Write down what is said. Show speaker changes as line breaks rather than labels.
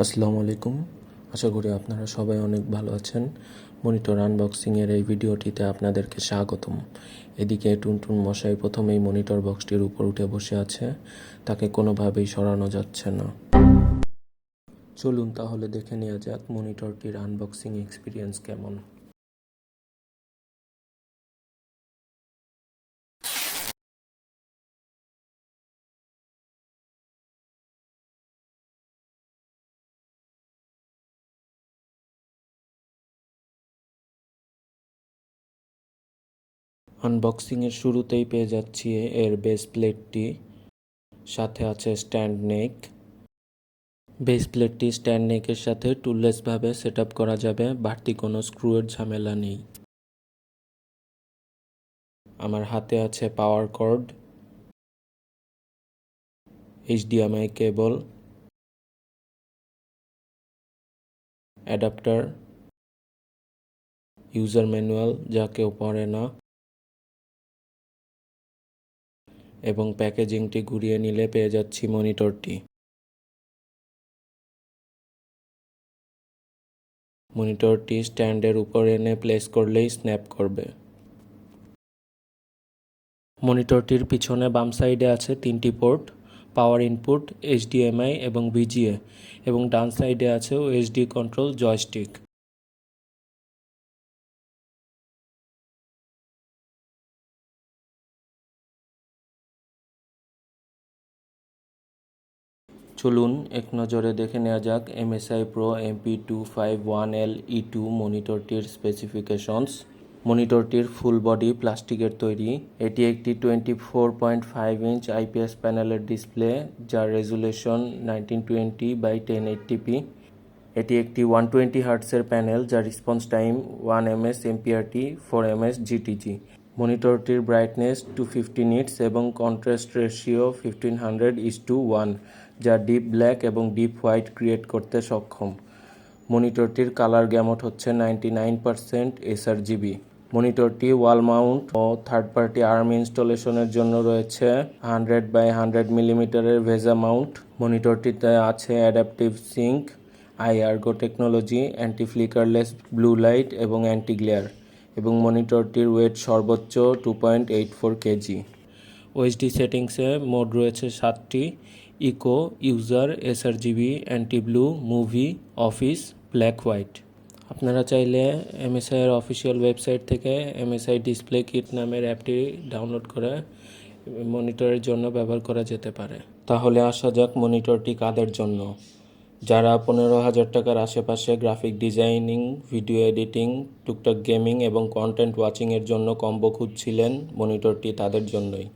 আসসালামু আলাইকুম। আশা করি আপনারা সবাই অনেক ভালো আছেন। মনিটর আনবক্সিংয়ের এই ভিডিওটিতে আপনাদেরকে স্বাগতম। এদিকে টুনটুন মশাই প্রথমেই মনিটর বক্সটির উপর উঠে বসে আছে, তাকে কোনোভাবেই সরানো যাচ্ছে না। চলুন তাহলে দেখে নেওয়া যাক মনিটরটির আনবক্সিং এক্সপিরিয়েন্স কেমন। আনবক্সিংয়ের শুরুতেই পেয়ে যাচ্ছি এর বেস প্লেটটি, সাথে আছে স্ট্যান্ড নেক। বেস প্লেটটি স্ট্যান্ড নেকের সাথে টুললেসভাবে সেট আপ করা যাবে, বাড়তি কোনো স্ক্রুয়ের ঝামেলা নেই। আমার হাতে আছে পাওয়ার কর্ড, HDMI কেবল, অ্যাডাপ্টার, ইউজার ম্যানুয়াল যা কেউ পড়ে না, এবং প্যাকেজিংটি ঘুরিয়ে নিলে পেয়ে যাচ্ছি মনিটরটি। মনিটরটি স্ট্যান্ডের উপর এনে প্লেস করলেই স্ন্যাপ করবে। মনিটরটির পিছনে বাম সাইডে আছে 3টি পোর্ট, পাওয়ার ইনপুট, HDMI এবং VGA, এবং ডান সাইডে আছে OSD কন্ট্রোল জয়স্টিক। চলুন এক নজরে দেখে নেওয়া যাক MSI Pro MP251L-E2 মনিটরটির স্পেসিফিকেশনস। মনিটরটির ফুল বডি প্লাস্টিকের তৈরি। এটি একটি 24.5 ইঞ্চ IPS প্যানেলের ডিসপ্লে, যার রেজুলেশন 1920x1080p। এটি একটি 120 হার্টসের প্যানেল, যার response time 1 ms MPRT 4 ms GTG। মনিটরটির ব্রাইটনেস 250 নিটস এবং কন্ট্রাস্ট রেশিও 1500:1, যা ডিপ ব্ল্যাক এবং ডিপ হোয়াইট ক্রিয়েট করতে সক্ষম। মনিটরটির কালার গ্যামট হচ্ছে 99% sRGB। মনিটরটি ওয়াল মাউন্ট ও থার্ড পার্টি আর্ম ইনস্টলেশনের জন্য রয়েছে 100x100 মিলিমিটারের ভেজা মাউন্ট। মনিটরটিতে আছে adaptive sync, EyesErgo technology, anti flickerless blue light এবং অ্যান্টি গ্লেয়ার, এবং মনিটরটির ওয়েট সর্বোচ্চ 2.84 কেজি। ওএসডি সেটিংসে মোড রয়েছে 7টি: eco, user, sRGB, anti blue, movie, office, black white. আপনারা চাইলে MSI এর অফিসিয়াল ওয়েবসাইট থেকে MSI ডিসপ্লে কিট নামের অ্যাপটি ডাউনলোড করে মনিটরের জন্য ব্যবহার করা যেতে পারে। তাহলে আসা যাক মনিটরটি কাদের জন্য। যারা 15,000 টাকার আশেপাশে গ্রাফিক ডিজাইনিং, ভিডিও এডিটিং, টুকটাক গেমিং এবং কন্টেন্ট ওয়াচিংয়ের জন্য কম্বো খুঁজছিলেন, মনিটরটি তাদের জন্যই।